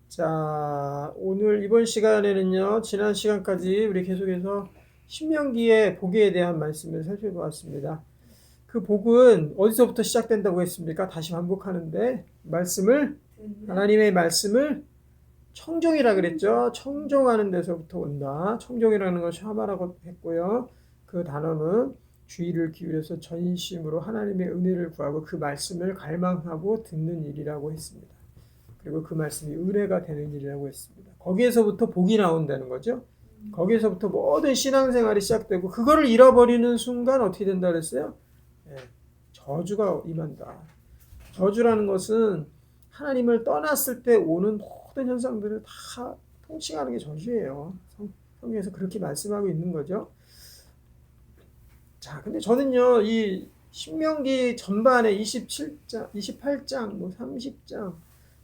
자, 오늘 이번 시간에는요, 지난 시간까지 우리 계속해서 신명기의 복에 대한 말씀을 살펴보았습니다. 그 복은 어디서부터 시작된다고 했습니까? 다시 반복하는데, 하나님의 말씀을 청종이라 그랬죠. 청종하는 데서부터 온다. 청종이라는 걸 샤마라고 했고요. 그 단어는 주의를 기울여서 전심으로 하나님의 은혜를 구하고 그 말씀을 갈망하고 듣는 일이라고 했습니다. 그리고 그 말씀이 은혜가 되는 일이라고 했습니다. 거기에서부터 복이 나온다는 거죠. 거기에서부터 모든 신앙생활이 시작되고 그거를 잃어버리는 순간 어떻게 된다 그랬어요? 예, 저주가 임한다. 저주라는 것은 하나님을 떠났을 때 오는 모든 현상들을 다 통칭하는 게 저주예요. 성경에서 그렇게 말씀하고 있는 거죠. 자, 근데 저는요, 이 신명기 전반에 27장, 28장, 뭐 30장,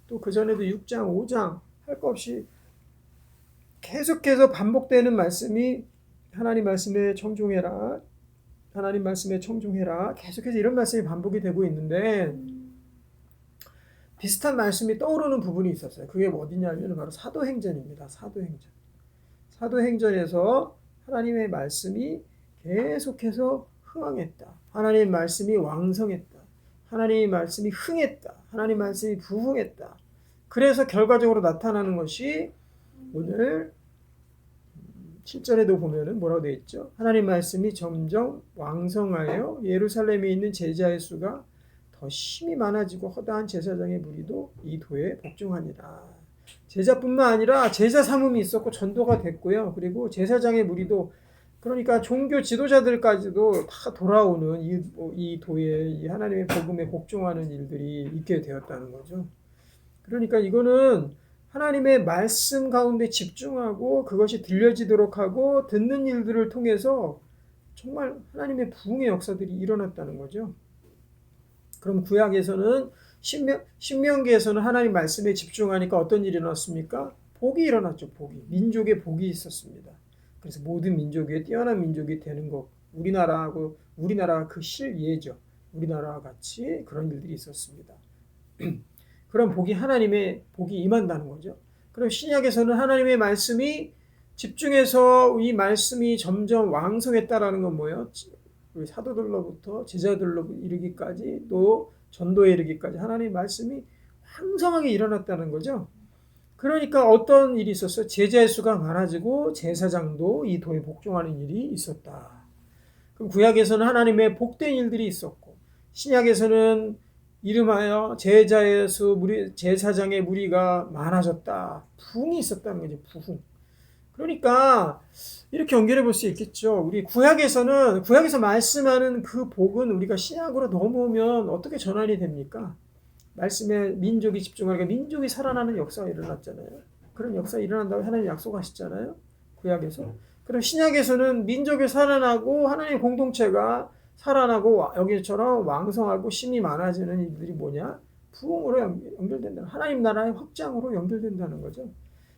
또 그전에도 6장, 5장 할 것 없이 계속해서 반복되는 말씀이 하나님 말씀에 청종해라. 하나님 말씀에 청종해라. 계속해서 이런 말씀이 반복이 되고 있는데 비슷한 말씀이 떠오르는 부분이 있었어요. 그게 어디냐면 바로 사도행전입니다. 사도행전. 사도행전에서 하나님의 말씀이 계속해서 흥황했다. 하나님의 말씀이 왕성했다. 하나님의 말씀이 흥했다. 하나님의 말씀이 부흥했다. 그래서 결과적으로 나타나는 것이 오늘 7절에도 보면은 뭐라고 되어 있죠? 하나님 말씀이 점점 왕성하여 예루살렘에 있는 제자의 수가 더 심히 많아지고 허다한 제사장의 무리도 이 도에 복종하니라. 제자뿐만 아니라 제자 삼음이 있었고 전도가 됐고요. 그리고 제사장의 무리도 그러니까 종교 지도자들까지도 다 돌아오는 이 도에 이 하나님의 복음에 복종하는 일들이 있게 되었다는 거죠. 그러니까 이거는 하나님의 말씀 가운데 집중하고 그것이 들려지도록 하고 듣는 일들을 통해서 정말 하나님의 부흥의 역사들이 일어났다는 거죠. 그럼 구약에서는 신명기에서는 하나님 말씀에 집중하니까 어떤 일이 일어났습니까? 복이 일어났죠. 복이. 민족의 복이 있었습니다. 그래서 모든 민족 위에 뛰어난 민족이 되는 것. 우리나라가 그 실예죠. 우리나라와 같이 그런 일들이 있었습니다. 그런 복이 하나님의 복이 임한다는 거죠. 그럼 신약에서는 하나님의 말씀이 집중해서 이 말씀이 점점 왕성했다라는 건 뭐예요? 우리 사도들로부터 제자들로 이르기까지 또 전도에 이르기까지 하나님의 말씀이 왕성하게 일어났다는 거죠. 그러니까 어떤 일이 있었어요? 제자의 수가 많아지고 제사장도 이 도에 복종하는 일이 있었다. 그럼 구약에서는 하나님의 복된 일들이 있었고 신약에서는 이름하여 제자의 수, 제사장의 무리가 많아졌다. 부흥이 있었다는 거죠. 부흥. 그러니까 이렇게 연결해 볼 수 있겠죠. 우리 구약에서 말씀하는 그 복은 우리가 신약으로 넘어오면 어떻게 전환이 됩니까? 말씀에 민족이 집중하니까 민족이 살아나는 역사가 일어났잖아요. 그런 역사가 일어난다고 하나님 약속하셨잖아요. 구약에서. 그럼 신약에서는 민족이 살아나고 하나님의 공동체가 살아나고 여기처럼 왕성하고 심이 많아지는 일들이 뭐냐? 부흥으로 연결된다. 하나님 나라의 확장으로 연결된다는 거죠.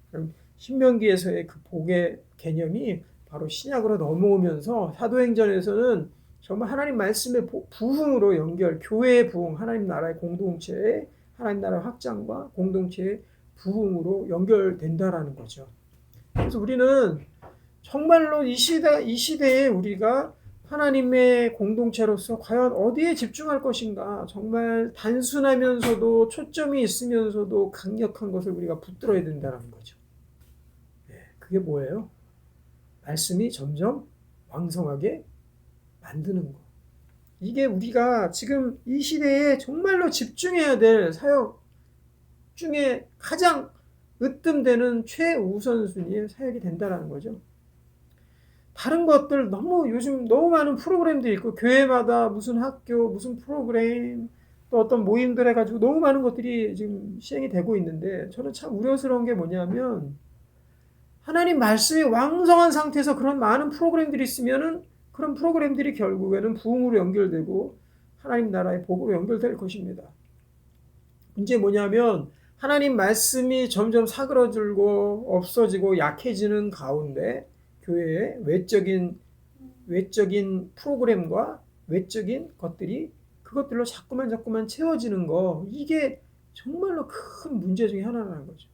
그럼 신명기에서의 그 복의 개념이 바로 신약으로 넘어오면서 사도행전에서는 정말 하나님 말씀의 부흥으로 연결, 교회의 부흥, 하나님 나라의 공동체의 하나님 나라 확장과 공동체의 부흥으로 연결된다라는 거죠. 그래서 우리는 정말로 이 시대에 우리가 하나님의 공동체로서 과연 어디에 집중할 것인가? 정말 단순하면서도 초점이 있으면서도 강력한 것을 우리가 붙들어야 된다는 거죠. 그게 뭐예요? 말씀이 점점 왕성하게 만드는 거. 이게 우리가 지금 이 시대에 정말로 집중해야 될 사역 중에 가장 으뜸되는 최우선순위의 사역이 된다는 거죠. 다른 것들 요즘 너무 많은 프로그램들이 있고 교회마다 무슨 학교 무슨 프로그램 또 어떤 모임들 해가지고 너무 많은 것들이 지금 시행이 되고 있는데 저는 참 우려스러운 게 뭐냐면 하나님 말씀이 왕성한 상태에서 그런 많은 프로그램들이 있으면은 그런 프로그램들이 결국에는 부흥으로 연결되고 하나님 나라의 복으로 연결될 것입니다. 문제 뭐냐면 하나님 말씀이 점점 사그러들고 없어지고 약해지는 가운데 교회의 외적인 프로그램과 외적인 것들이 그것들로 자꾸만 채워지는 거 이게 정말로 큰 문제 중에 하나라는 거죠.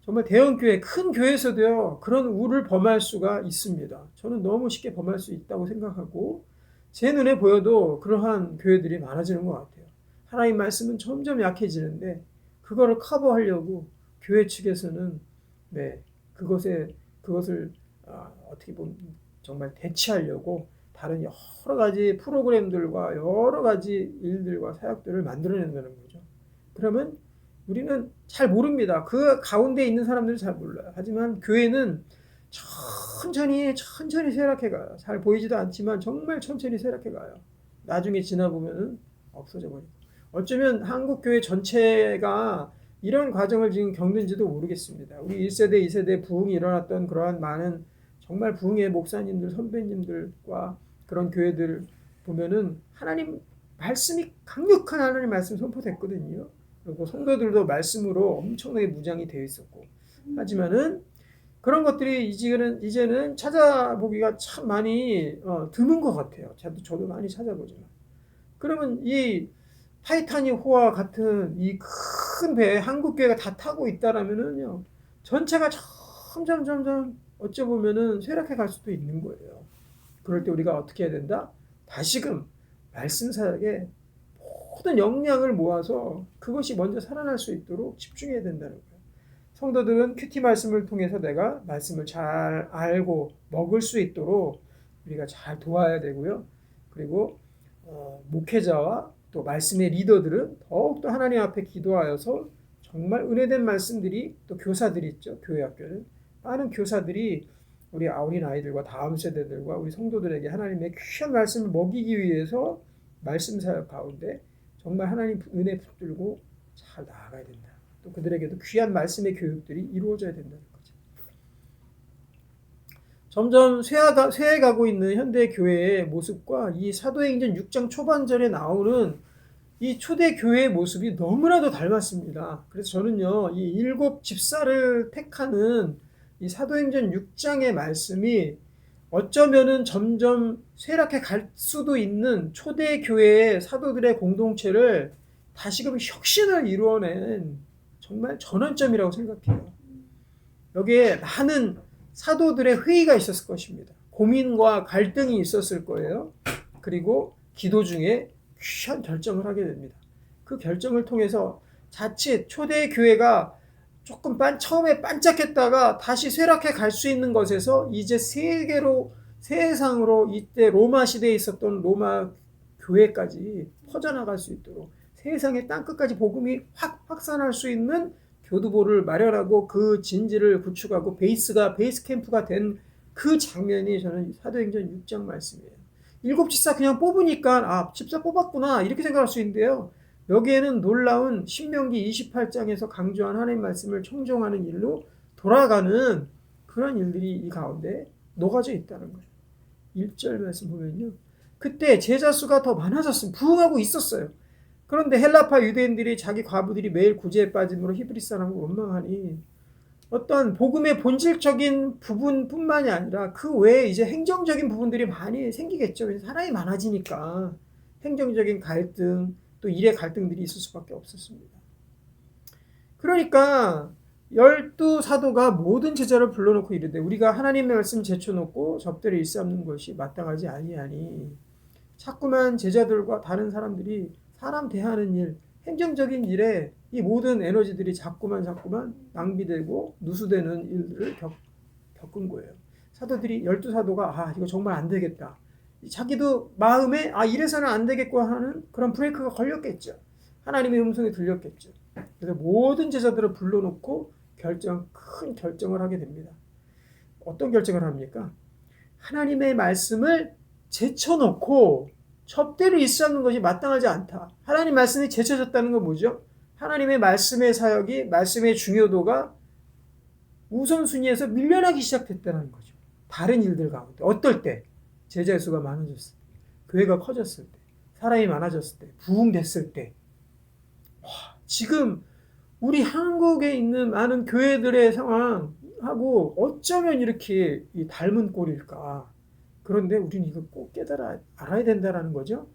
정말 대형 교회, 큰 교회에서도요, 그런 우를 범할 수가 있습니다. 저는 너무 쉽게 범할 수 있다고 생각하고, 제 눈에 보여도 그러한 교회들이 많아지는 것 같아요. 하나님 말씀은 점점 약해지는데, 그거를 커버하려고 교회 측에서는, 네, 그것을, 어떻게 보면 정말 대체하려고 다른 여러 가지 프로그램들과 여러 가지 일들과 사역들을 만들어낸다는 거죠. 그러면 우리는 잘 모릅니다. 그 가운데 있는 사람들은 잘 몰라요. 하지만 교회는 천천히 쇠락해 가요. 잘 보이지도 않지만 정말 천천히 쇠락해 가요. 나중에 지나보면은 없어져 버리고. 어쩌면 한국 교회 전체가 이런 과정을 지금 겪는지도 모르겠습니다. 우리 1세대, 2세대 부흥이 일어났던 그러한 많은 정말 부흥의 목사님들, 선배님들과 그런 교회들 보면은 하나님 말씀이 강력한 하나님 말씀 선포됐거든요. 그리고 성도들도 말씀으로 엄청나게 무장이 되어 있었고, 하지만은 그런 것들이 이제는 찾아보기가 참 많이 드문 것 같아요. 저도 많이 찾아보지만. 그러면 이 타이타닉호와 같은 이 큰 배에 한국 교회가 다 타고 있다라면은요, 전체가 점점 어찌 보면은 쇠락해 갈 수도 있는 거예요. 그럴 때 우리가 어떻게 해야 된다? 다시금 말씀 사역에 모든 역량을 모아서 그것이 먼저 살아날 수 있도록 집중해야 된다는 거예요. 성도들은 큐티 말씀을 통해서 내가 말씀을 잘 알고 먹을 수 있도록 우리가 잘 도와야 되고요. 그리고 목회자와 또 말씀의 리더들은 더욱더 하나님 앞에 기도하여서 정말 은혜된 말씀들이, 또 교사들이 있죠. 교회 학교는 많은 교사들이 우리 어린 아이들과 다음 세대들과 우리 성도들에게 하나님의 귀한 말씀을 먹이기 위해서 말씀 사역 가운데 정말 하나님 은혜 붙들고 잘 나아가야 된다. 또 그들에게도 귀한 말씀의 교육들이 이루어져야 된다는 거죠. 점점 쇠해가고 있는 현대 교회의 모습과 이 사도행전 6장 초반절에 나오는 이 초대 교회의 모습이 너무나도 닮았습니다. 그래서 저는요, 이 일곱 집사를 택하는 이 사도행전 6장의 말씀이 어쩌면은 점점 쇠락해 갈 수도 있는 초대 교회의 사도들의 공동체를 다시금 혁신을 이루어낸 정말 전환점이라고 생각해요. 여기에 많은 사도들의 회의가 있었을 것입니다. 고민과 갈등이 있었을 거예요. 그리고 기도 중에 귀한 결정을 하게 됩니다. 그 결정을 통해서 자칫 초대 교회가 조금 처음에 반짝했다가 다시 쇠락해 갈 수 있는 것에서 이제 세상으로 이때 로마 시대에 있었던 로마 교회까지 퍼져나갈 수 있도록 세상의 땅끝까지 복음이 확산할 수 있는 교두보를 마련하고 그 진지를 구축하고 베이스 캠프가 된 그 장면이 저는 사도행전 6장 말씀이에요. 7집사 그냥 뽑으니까 집사 뽑았구나 이렇게 생각할 수 있는데요. 여기에는 놀라운 신명기 28장에서 강조한 하나님 말씀을 청종하는 일로 돌아가는 그런 일들이 이 가운데 녹아져 있다는 거예요. 1절 말씀 보면요. 그때 제자 수가 더 많아졌습니다. 부흥하고 있었어요. 그런데 헬라파 유대인들이 자기 과부들이 매일 구제에 빠짐으로 히브리 사람을 원망하니 어떤 복음의 본질적인 부분뿐만이 아니라 그 외에 이제 행정적인 부분들이 많이 생기겠죠. 사람이 많아지니까 행정적인 갈등, 또 일의 갈등들이 있을 수밖에 없었습니다. 그러니까 12사도가 모든 제자를 불러놓고 이르되 우리가 하나님의 말씀 제쳐놓고 접대를 일삼는 것이 마땅하지 아니하니 자꾸만 제자들과 다른 사람들이 사람 대하는 일, 행정적인 일에 이 모든 에너지들이 자꾸만 낭비되고 누수되는 일들을 겪은 거예요. 사도들이 12사도가 이거 정말 안 되겠다. 자기도 마음에 이래서는 안 되겠고 하는 그런 브레이크가 걸렸겠죠. 하나님의 음성이 들렸겠죠. 그래서 모든 제자들을 불러놓고 큰 결정을 하게 됩니다. 어떤 결정을 합니까? 하나님의 말씀을 제쳐놓고 접대를 일삼는 것이 마땅하지 않다. 하나님 말씀이 제쳐졌다는 건 뭐죠? 하나님의 말씀의 사역이, 말씀의 중요도가 우선순위에서 밀려나기 시작됐다는 거죠. 다른 일들 가운데. 어떨 때? 제자 수가 많아졌을 때, 교회가 커졌을 때, 사람이 많아졌을 때, 부흥됐을 때. 지금 우리 한국에 있는 많은 교회들의 상황하고 어쩌면 이렇게 닮은 꼴일까? 그런데 우리는 이거 꼭 알아야 된다는 거죠.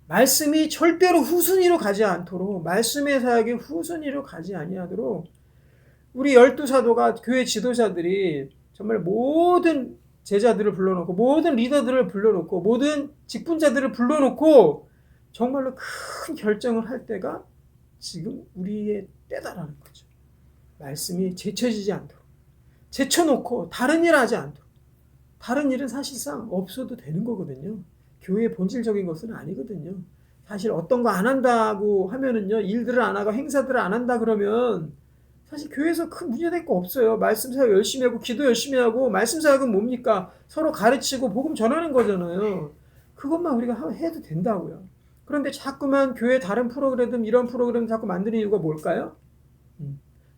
말씀이 절대로 후순위로 가지 않도록, 말씀의 사역이 후순위로 가지 아니하도록 우리 12사도가 교회 지도자들이 정말 모든 제자들을 불러놓고 모든 리더들을 불러놓고 모든 직분자들을 불러놓고 정말로 큰 결정을 할 때가 지금 우리의 때다라는 거죠. 말씀이 제쳐지지 않도록, 제쳐놓고 다른 일 하지 않도록. 다른 일은 사실상 없어도 되는 거거든요. 교회의 본질적인 것은 아니거든요. 사실 어떤 거 안 한다고 하면은요, 일들을 안 하고 행사들을 안 한다 그러면 사실 교회에서 큰 문제될 거 없어요. 말씀 사역 열심히 하고 기도 열심히 하고, 말씀 사역은 뭡니까? 서로 가르치고 복음 전하는 거잖아요. 그것만 우리가 해도 된다고요. 그런데 자꾸만 교회 다른 프로그램, 이런 프로그램 자꾸 만드는 이유가 뭘까요?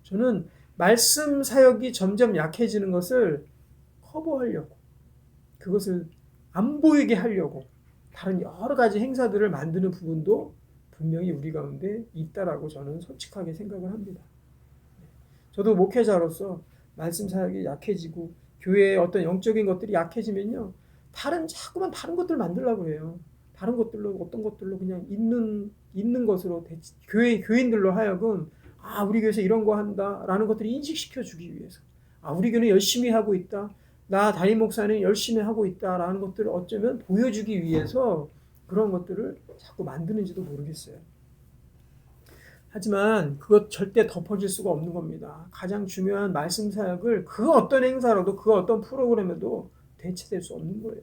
저는 말씀 사역이 점점 약해지는 것을 커버하려고, 그것을 안 보이게 하려고 다른 여러 가지 행사들을 만드는 부분도 분명히 우리 가운데 있다라고 저는 솔직하게 생각을 합니다. 저도 목회자로서 말씀 사역이 약해지고 교회의 어떤 영적인 것들이 약해지면요, 자꾸만 다른 것들 만들려고 해요. 다른 것들로, 어떤 것들로 그냥 있는 것으로 교인들로 하여금 우리 교회에서 이런 거 한다라는 것들을 인식시켜 주기 위해서, 우리 교회는 열심히 하고 있다, 나 담임 목사는 열심히 하고 있다라는 것들을 어쩌면 보여주기 위해서 그런 것들을 자꾸 만드는지도 모르겠어요. 하지만 그것 절대 덮어질 수가 없는 겁니다. 가장 중요한 말씀 사역을 그 어떤 행사로도 그 어떤 프로그램에도 대체될 수 없는 거예요.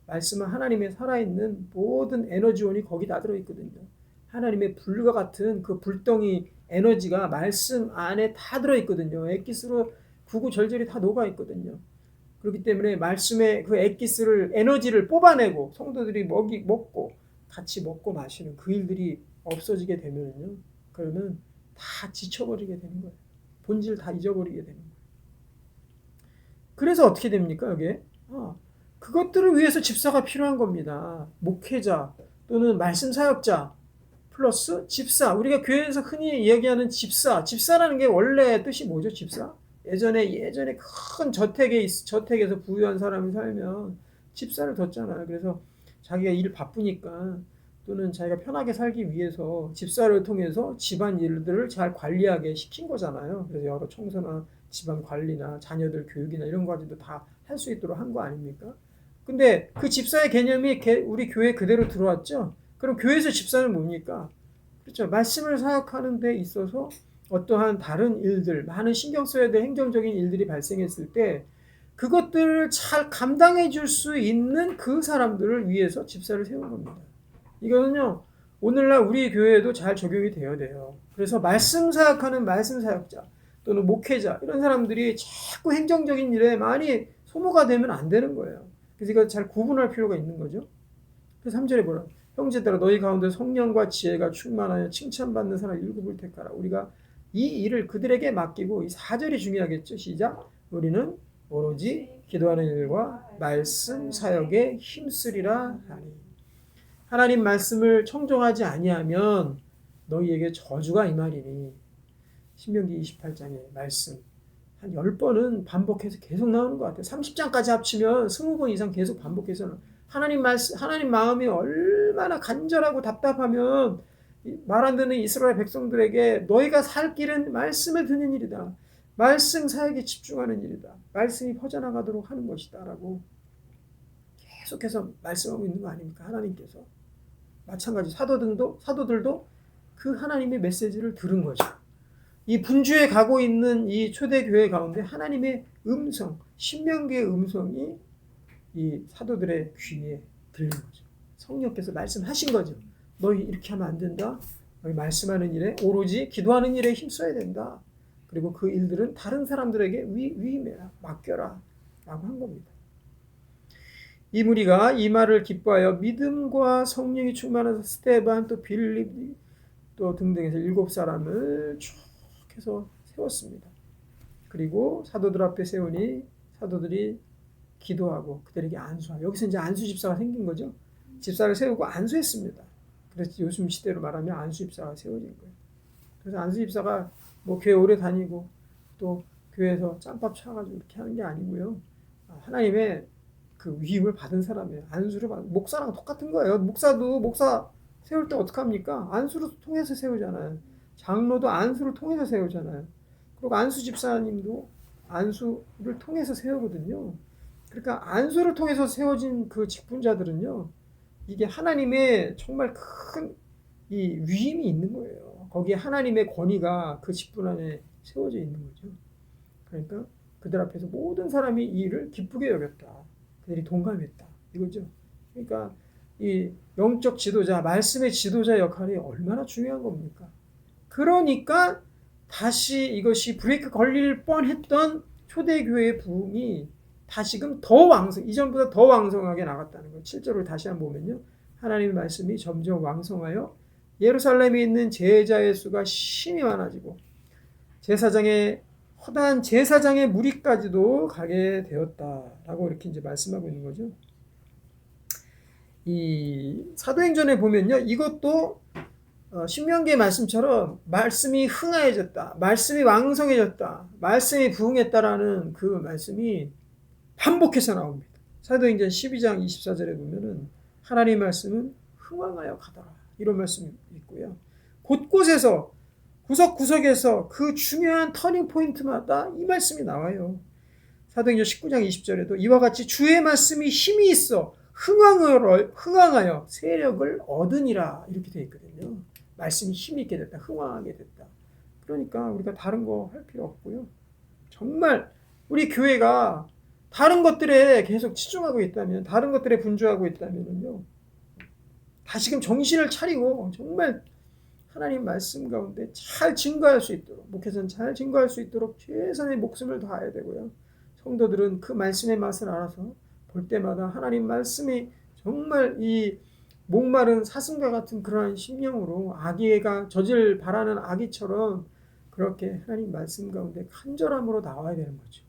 말씀은 하나님의 살아있는 모든 에너지원이 거기 다 들어있거든요. 하나님의 불과 같은 그 불덩이 에너지가 말씀 안에 다 들어있거든요. 엑기스로 구구절절히 다 녹아있거든요. 그렇기 때문에 말씀의 그 에너지를 뽑아내고 성도들이 먹고 같이 먹고 마시는 그 일들이 없어지게 되면요, 그러면 다 지쳐버리게 되는 거예요. 본질 다 잊어버리게 되는 거예요. 그래서 어떻게 됩니까? 여기에 그것들을 위해서 집사가 필요한 겁니다. 목회자 또는 말씀 사역자 플러스 집사. 우리가 교회에서 흔히 이야기하는 집사라는 게 원래 뜻이 뭐죠? 집사? 예전에 큰 저택에서 부유한 사람이 살면 집사를 뒀잖아요. 그래서 자기가 일 바쁘니까 또는 자기가 편하게 살기 위해서 집사를 통해서 집안 일들을 잘 관리하게 시킨 거잖아요. 그래서 여러 청소나 집안 관리나 자녀들 교육이나 이런 것들도 다 할 수 있도록 한 거 아닙니까? 근데 그 집사의 개념이 우리 교회에 그대로 들어왔죠. 그럼 교회에서 집사는 뭡니까? 그렇죠. 말씀을 사역하는 데 있어서 어떠한 다른 일들, 많은 신경 써야 될 행정적인 일들이 발생했을 때 그것들을 잘 감당해 줄 수 있는 그 사람들을 위해서 집사를 세운 겁니다. 이거는요, 오늘날 우리 교회에도 잘 적용이 되어야 돼요. 그래서 말씀 사역하는 말씀 사역자 또는 목회자, 이런 사람들이 자꾸 행정적인 일에 많이 소모가 되면 안 되는 거예요. 그래서 이걸 잘 구분할 필요가 있는 거죠. 그래서 3절에 뭐라? 형제들아, 너희 가운데 성령과 지혜가 충만하여 칭찬받는 사람 7을 택하라. 우리가 이 일을 그들에게 맡기고, 이 4절이 중요하겠죠. 시작. 우리는 오로지 기도하는 일과 말씀 사역에 힘쓰리라 하니. 하나님 말씀을 청종하지 아니하면 너희에게 저주가 이 말이니. 신명기 28장의 말씀 한 10번은 반복해서 계속 나오는 것 같아요. 30장까지 합치면 20번 이상 계속 반복해서 하나님 마음이 얼마나 간절하고 답답하면 말 안 듣는 이스라엘 백성들에게 너희가 살 길은 말씀을 듣는 일이다. 말씀 사역에 집중하는 일이다. 말씀이 퍼져나가도록 하는 것이다. 라고 계속해서 말씀하고 있는 거 아닙니까? 하나님께서. 마찬가지 사도들도 그 하나님의 메시지를 들은 거죠. 이 분주에 가고 있는 이 초대교회 가운데 하나님의 음성, 신명기의 음성이 이 사도들의 귀에 들린 거죠. 성령께서 말씀하신 거죠. 너희 이렇게 하면 안 된다. 너희 말씀하는 일에 오로지 기도하는 일에 힘써야 된다. 그리고 그 일들은 다른 사람들에게 위임해라, 맡겨라 라고 한 겁니다. 이 무리가 이 말을 기뻐하여 믿음과 성령이 충만한 스데반 또 빌립 또 등등해서 7사람을 쭉 해서 세웠습니다. 그리고 사도들 앞에 세우니 사도들이 기도하고 그들에게 안수하고, 여기서 이제 안수 집사가 생긴 거죠. 집사를 세우고 안수했습니다. 그래서 요즘 시대로 말하면 안수 집사가 세워진 거예요. 그래서 안수 집사가 뭐 교회 오래 다니고 또 교회에서 짬밥 쳐가지고 이렇게 하는 게 아니고요. 하나님의 그 위임을 받은 사람이에요. 안수를 받은 목사랑 똑같은 거예요. 목사도 목사 세울 때 어떻게 합니까? 안수를 통해서 세우잖아요. 장로도 안수를 통해서 세우잖아요. 그리고 안수 집사님도 안수를 통해서 세우거든요. 그러니까 안수를 통해서 세워진 그 직분자들은요, 이게 하나님의 정말 큰 이 위임이 있는 거예요. 거기에 하나님의 권위가 그 직분 안에 세워져 있는 거죠. 그러니까 그들 앞에서 모든 사람이 이 일을 기쁘게 여겼다. 그들이 동감했다. 이거죠. 그러니까 이 영적 지도자, 말씀의 지도자 역할이 얼마나 중요한 겁니까? 그러니까 다시 이것이 브레이크 걸릴 뻔했던 초대교회의 부흥이 다시금 더 이전보다 더 왕성하게 나갔다는 거예요. 7절을 다시 한번 보면요. 하나님의 말씀이 점점 왕성하여 예루살렘에 있는 제자의 수가 심히 많아지고 허다한 제사장의 무리까지도 가게 되었다라고 이렇게 이제 말씀하고 있는 거죠. 이 사도행전에 보면요, 이것도 신명기의 말씀처럼 말씀이 흥하여졌다, 말씀이 왕성해졌다, 말씀이 부흥했다라는 그 말씀이 반복해서 나옵니다. 사도행전 12장 24절에 보면은 하나님의 말씀은 흥왕하여 가더라, 이런 말씀이 있고요. 곳곳에서 구석구석에서 그 중요한 터닝 포인트마다 이 말씀이 나와요. 사도행전 19장 20절에도 이와 같이 주의 말씀이 힘이 있어 흥왕하여 세력을 얻으니라, 이렇게 되어 있거든요. 말씀이 힘이 있게 됐다, 흥왕하게 됐다. 그러니까 우리가 다른 거 할 필요 없고요. 정말 우리 교회가 다른 것들에 계속 치중하고 있다면, 다른 것들에 분주하고 있다면요, 다시금 정신을 차리고 정말 하나님 말씀 가운데 잘 증거할 수 있도록, 목회자는 잘 증거할 수 있도록 최선의 목숨을 다해야 되고요. 성도들은 그 말씀의 맛을 알아서 볼 때마다 하나님 말씀이 정말 이 목마른 사슴과 같은 그러한 심령으로 아기가 젖을 바라는 아기처럼 그렇게 하나님 말씀 가운데 간절함으로 나와야 되는 거죠.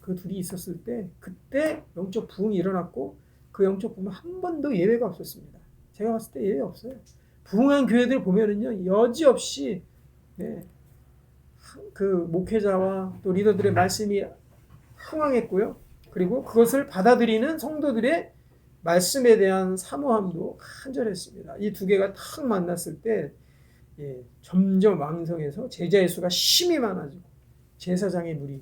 그 둘이 있었을 때 그때 영적 부흥이 일어났고, 그 영적 부흥은 한 번도 예외가 없었습니다. 제가 봤을 때 예외 없어요. 부흥한 교회들 보면은요, 여지없이 그 목회자와 또 리더들의 말씀이 흥황했고요. 그리고 그것을 받아들이는 성도들의 말씀에 대한 사모함도 간절했습니다. 이 두 개가 탁 만났을 때 점점 왕성해서 제자의 수가 심히 많아지고, 제사장의 무리,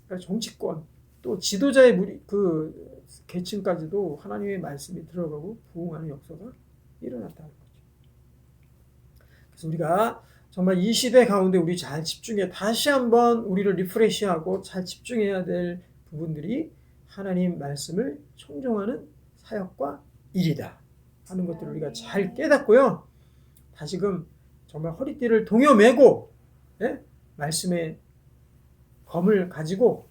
그러니까 정치권, 또 지도자의 무리, 그 계층까지도 하나님의 말씀이 들어가고 부흥하는 역사가 일어났다는 거죠. 그래서 우리가 정말 이 시대 가운데 우리 잘 집중해, 다시 한번 우리를 리프레시하고 잘 집중해야 될 부분들이 하나님 말씀을 청종하는 사역과 일이다 하는 것들을 우리가 잘 깨닫고요. 다시금 정말 허리띠를 동여매고 말씀의 검을 가지고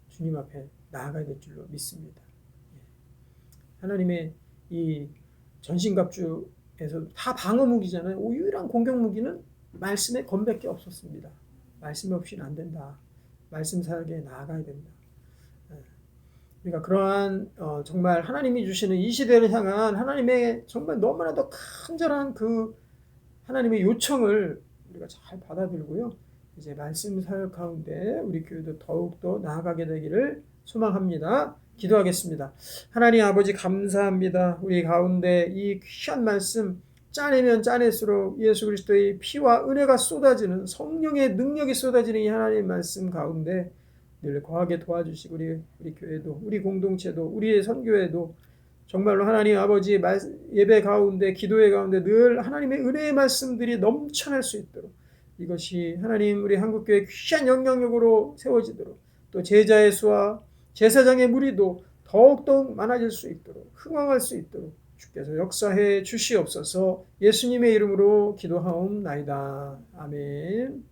주님 앞에 나아가야 될 줄로 믿습니다. 하나님의 이 전신갑주에서 다 방어무기잖아요. 유일한 공격무기는 말씀의 검밖에 없었습니다. 말씀 없이는 안 된다. 말씀 사역에 나아가야 된다. 그러니까 그러한 정말 하나님이 주시는 이 시대를 향한 하나님의 정말 너무나도 간절한 그 하나님의 요청을 우리가 잘 받아들고요. 이제 말씀 사역 가운데 우리 교회도 더욱더 나아가게 되기를 소망합니다. 기도하겠습니다. 하나님 아버지 감사합니다. 우리 가운데 이 귀한 말씀 짜내면 짜낼수록 예수 그리스도의 피와 은혜가 쏟아지는, 성령의 능력이 쏟아지는 이 하나님의 말씀 가운데 늘 거하게 도와주시고, 우리 교회도, 우리 공동체도, 우리의 선교회도 정말로 하나님 아버지 예배 가운데, 기도회 가운데 늘 하나님의 은혜의 말씀들이 넘쳐날 수 있도록, 이것이 하나님 우리 한국교회 귀한 영향력으로 세워지도록, 또 제자의 수와 제사장의 무리도 더욱더욱 많아질 수 있도록, 흥왕할 수 있도록 주께서 역사해 주시옵소서. 예수님의 이름으로 기도하옵나이다. 아멘.